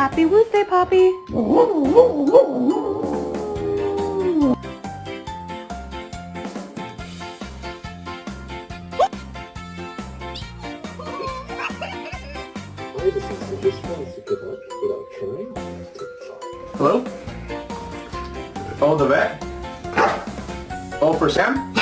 Happy Wednesday, Poppy. Hello? Oh, the vet? Oh, for Sam?